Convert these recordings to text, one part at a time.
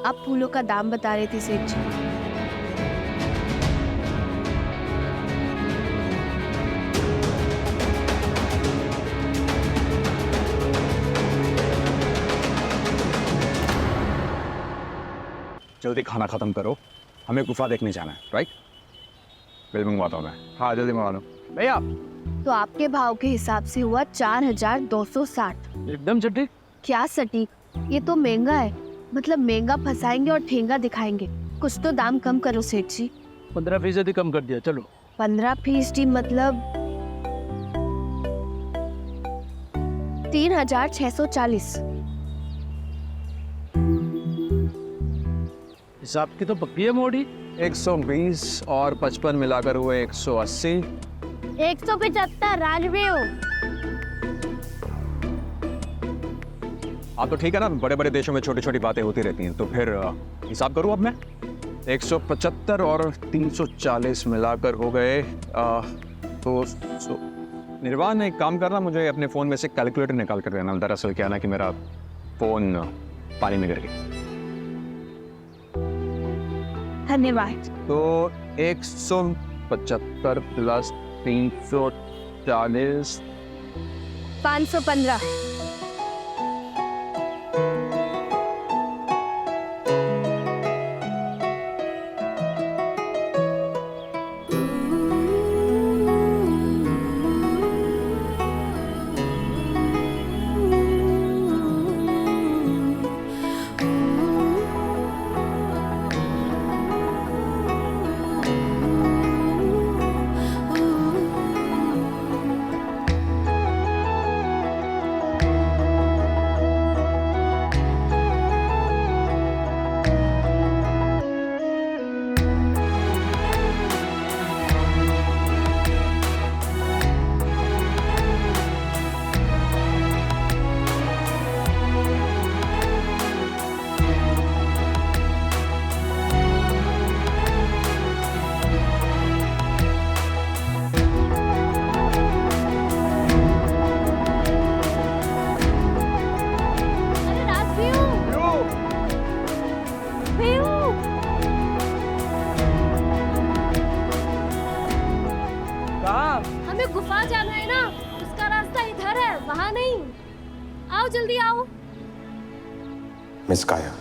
आप फूलों का दाम बता रहे थे सेठ जी। जल्दी खाना खत्म करो, हमें गुफा देखने जाना है, राइट? बिल मंगवाता हूँ मैं। हाँ जल्दी मंगवा लो भैया। तो आपके भाव के हिसाब से हुआ 4260। एकदम सटीक। क्या सटीक, ये तो महंगा है। मतलब महंगा फंसाएंगे और ठेंगा दिखाएंगे। कुछ तो दाम कम करो सेठ जी। 15% कम कर दिया, चलो। 15% मतलब 3640। हिसाब की तो पक्की है मोड़ी। 120 और 55 मिलाकर हुए 180। 175 राजवीर। आप तो ठीक है ना, बड़े बड़े देशों में छोटी छोटी बातें होती रहती हैं। तो फिर हिसाब करूँ अब मैं? 175 और 340 मिलाकर हो गए तो निर्वाण, एक काम करना, मुझे अपने फ़ोन में से कैलकुलेटर निकाल कर देना। दरअसल क्या ना कि मेरा फ़ोन पानी में गिर गया। धन्यवाद। तो 175 प्लस 340 515। हमें गुफा जाना है ना, उसका रास्ता इधर है, वहाँ नहीं। आओ जल्दी आओ। मिस काया,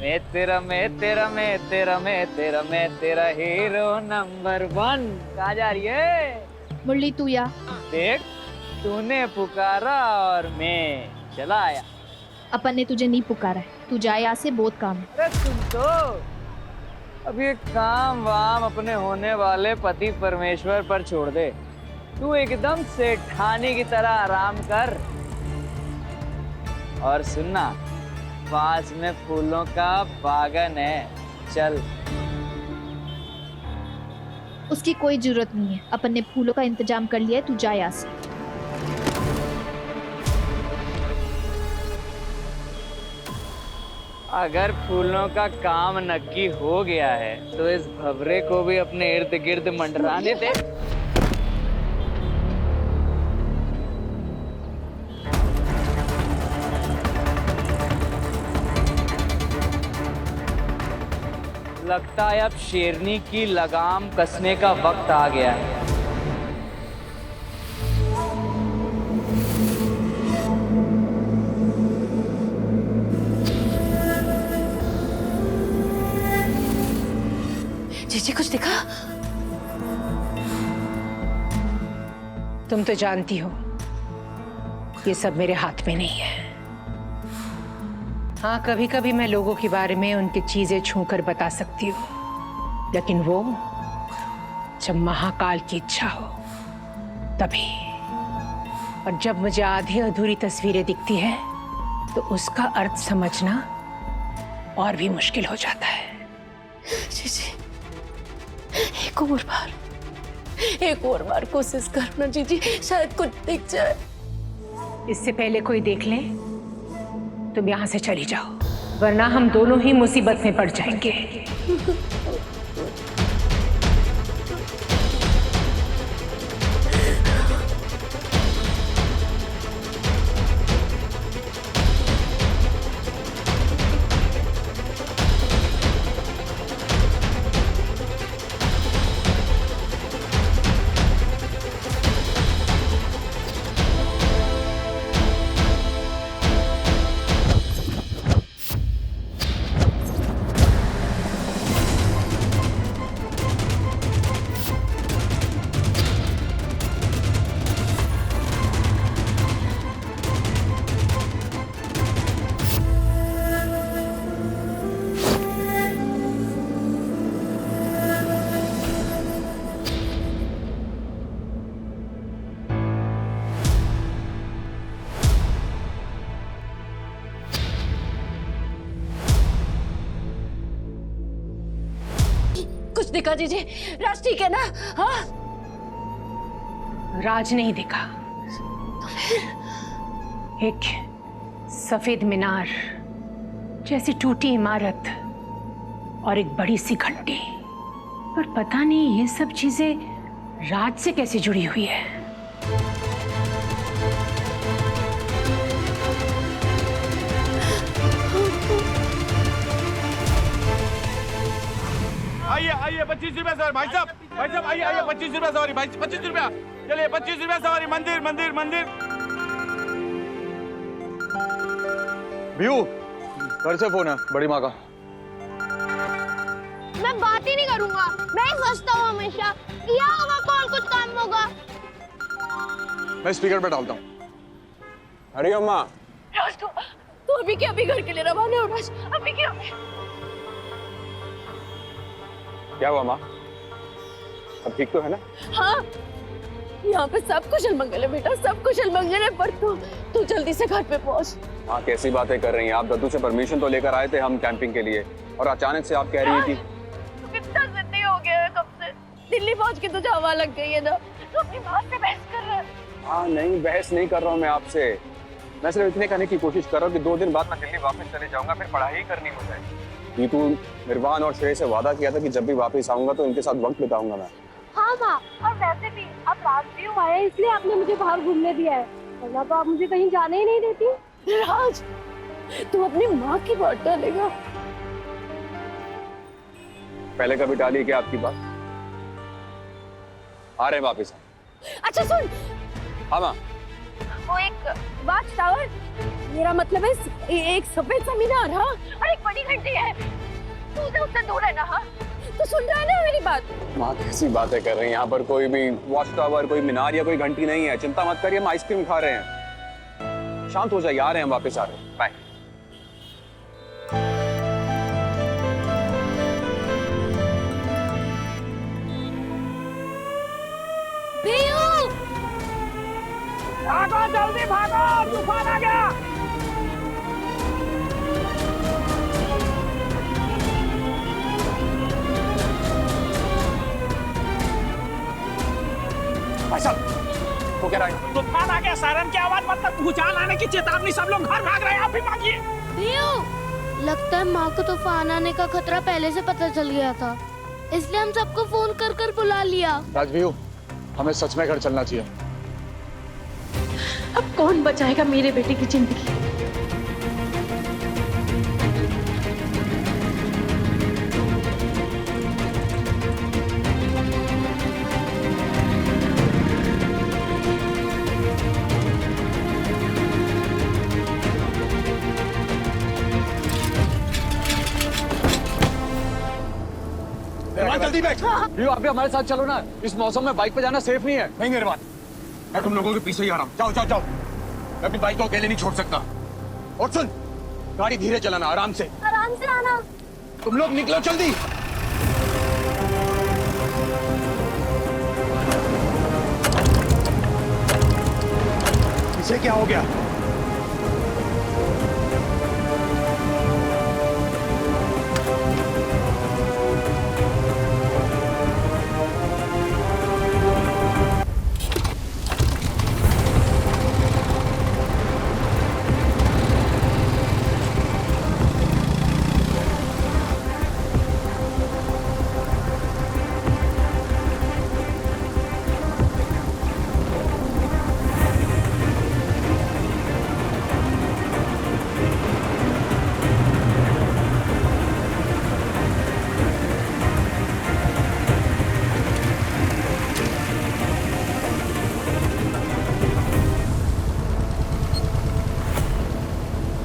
मैं तेरा हीरो नंबर 1। कहाँ जा रही है? मुरली तू या देख, तूने पुकारा और मैं चला आया। अपन ने तुझे नहीं पुकारा है, तू जा यहाँ से, बहुत काम है। अरे सुन तो, अब ये काम वाम अपने होने वाले पति परमेश्वर पर छोड़ दे। तू एकदम सेठानी की तरह आराम कर। और सुनना, पास में फूलों का बागान है, चल। उसकी कोई जरूरत नहीं है, अपन ने फूलों का इंतजाम कर लिया है, तू जा यहाँ से। अगर फूलों का काम नक्की हो गया है तो इस भवरे को भी अपने इर्द गिर्द मंडराने दे। लगता है अब शेरनी की लगाम कसने का वक्त आ गया है। जीजी कुछ दिखा? तुम तो जानती हो ये सब मेरे हाथ में नहीं है। हाँ, कभी कभी मैं लोगों के बारे में उनकी चीजें छूकर बता सकती हूँ, लेकिन वो जब महाकाल की इच्छा हो तभी। और जब मुझे आधी अधूरी तस्वीरें दिखती है तो उसका अर्थ समझना और भी मुश्किल हो जाता है। जीजी, एक और बार कोशिश करना जीजी, शायद कुछ दिख जाए। इससे पहले कोई देख ले, तुम यहाँ से चली जाओ, वरना हम दोनों ही मुसीबत में पड़ जाएंगे। कुछ दिखा दीजिए, राज ठीक है ना? हाँ राज नहीं दिखा। एक सफेद मीनार जैसी टूटी इमारत और एक बड़ी सी घंटी, पर पता नहीं ये सब चीजें राज से कैसे जुड़ी हुई है। आइए आइए 25 रुपया सवारी भाई साहब आइए आइए 25 रुपया सवारी भाई 25 रुपया, चलिए 25 रुपया सवारी। मंदिर मंदिर मंदिर। व्यू घर से फोन है बड़ी माँ का। मैं बात ही नहीं करूंगा, मैं ही फंसता हूँ हमेशा। किया होगा कॉल, कुछ काम होगा। मैं स्पीकर पे डालता हूँ। अरे अम्मा राज तू अभी के अभी घर के लिए रवाना हो। राज अभी के अभी। क्या हुआ माँ, अब ठीक तो है ना? हाँ यहाँ पे सब कुशल मंगल है बेटा, सब कुशल मंगल है, पर तू जल्दी से घर पे पहुँच। हाँ कैसी बातें कर रही हैं आप? दद्दू से परमिशन तो लेकर आए थे हम कैंपिंग के लिए, और अचानक से आप कह रही हैं कि तू कितना जिद्दी हो गया है कब से। दिल्ली पहुँच के तुझे हवा लग गई है ना, तू अपनी माँ से बहस कर रहा है। हाँ नहीं, बहस नहीं कर रहा हूँ मैं आपसे। मैं सिर्फ इतने कहने की कोशिश कर रहा हूँ कि 2 दिन बाद मैं दिल्ली वापस चले जाऊंगा, फिर पढ़ाई करनी हो जाएगी। नीतू, निर्वाण और श्रेय से वादा किया था कि जब भी वापस आऊंगा तो इनके साथ वक्त बिताऊंगा मैं। हाँ माँ, और वैसे भी अब रात भी हुआ है, इसलिए आपने मुझे बाहर घूमने दिया है, वरना तो आप मुझे कहीं जाने ही नहीं देती। राज तू अपनी माँ की बात डालेगा? पहले कभी टाली क्या आपकी बात? आ रहे हैं वापस। अच्छा सुन, हाँ माँ। वो एक वाच टावर, मेरा मतलब है एक सफेद सा मीनार, हाँ, और एक बड़ी घंटी है। तू उससे दूर है ना? हाँ तो सुन रहा है ना मेरी बात? माँ कैसी बातें कर रही हैं? यहाँ पर कोई भी वॉच टावर, कोई मीनार या कोई घंटी नहीं है। चिंता मत करिए, हम आइसक्रीम खा रहे हैं। शांत हो जाइए, आ रहे हैं हम वापस, आ रहे हैं। बाय। भागो जल्दी भागो, तूफान आ गया। भाई साहब वो कह रहा है तूफान आ गया, सायरन की आवाज, मतलब भूचाल आने की चेतावनी। सब लोग घर भाग रहे हैं, आप भी भागिए। लगता है माँ को तूफान आने का खतरा पहले से पता चल गया था, इसलिए हम सबको फोन कर कर बुला लिया। राजवीर, हमें सच में घर चलना चाहिए। अब कौन बचाएगा मेरे बेटे की जिंदगी? जल्दी बैठ। आप भी हमारे साथ चलो ना, इस मौसम में बाइक पे जाना सेफ नहीं है। नहीं निर्वाण, मैं तुम लोगों के पीछे ही आ रहा हूँ। जाओ जाओ जाओ, मैं अपनी बाइक को अकेले नहीं छोड़ सकता। और सुन, गाड़ी धीरे चलाना, आराम से आना। तुम लोग निकलो जल्दी। इसे क्या हो गया?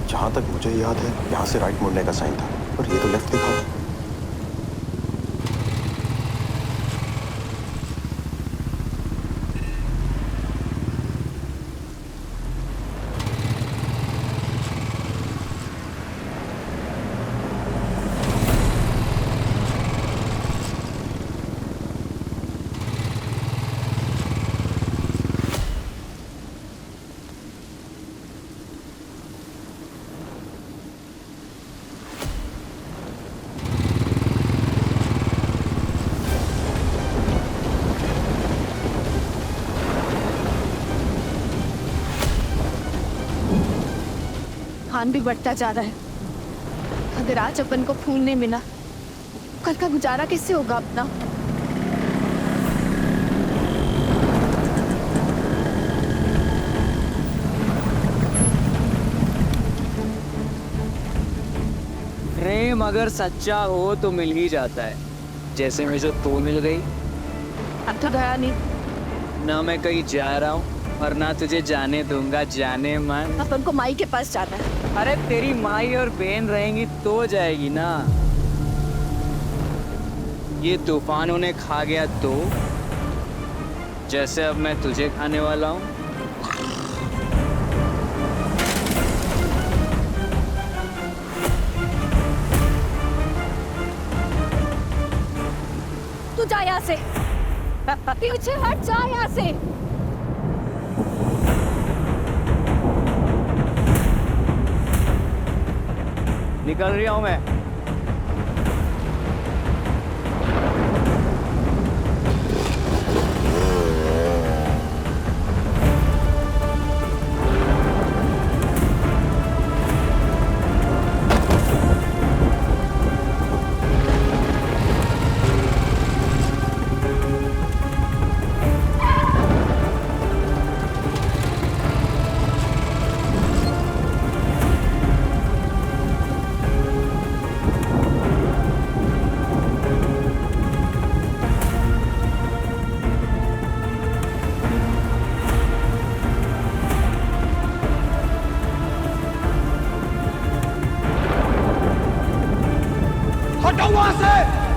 जहाँ तक मुझे याद है यहाँ से राइट मुड़ने का साइन था, पर ये तो लेफ्ट दिखा रहा है। तूफान भी बढ़ता जा रहा है। अगर आज अपन को फूल नहीं मिला, कल का गुजारा कैसे होगा अपना? प्रेम अगर सच्चा हो तो मिल ही जाता है, जैसे मुझे तू मिल गई। अब तो गया नहीं। ना मैं कहीं जा रहा हूँ और ना तुझे जाने दूंगा, जाने मन। अपन को माई के पास जाना है। अरे तेरी माई और बहन रहेंगी तो जाएगी ना। ये तूफान उन्हें खा गया तो, जैसे अब मैं तुझे खाने वाला हूँ। तू जा यहाँ से, पीछे हट जा यहाँ से। निकल रहा हूँ मैं। हटो वहां से।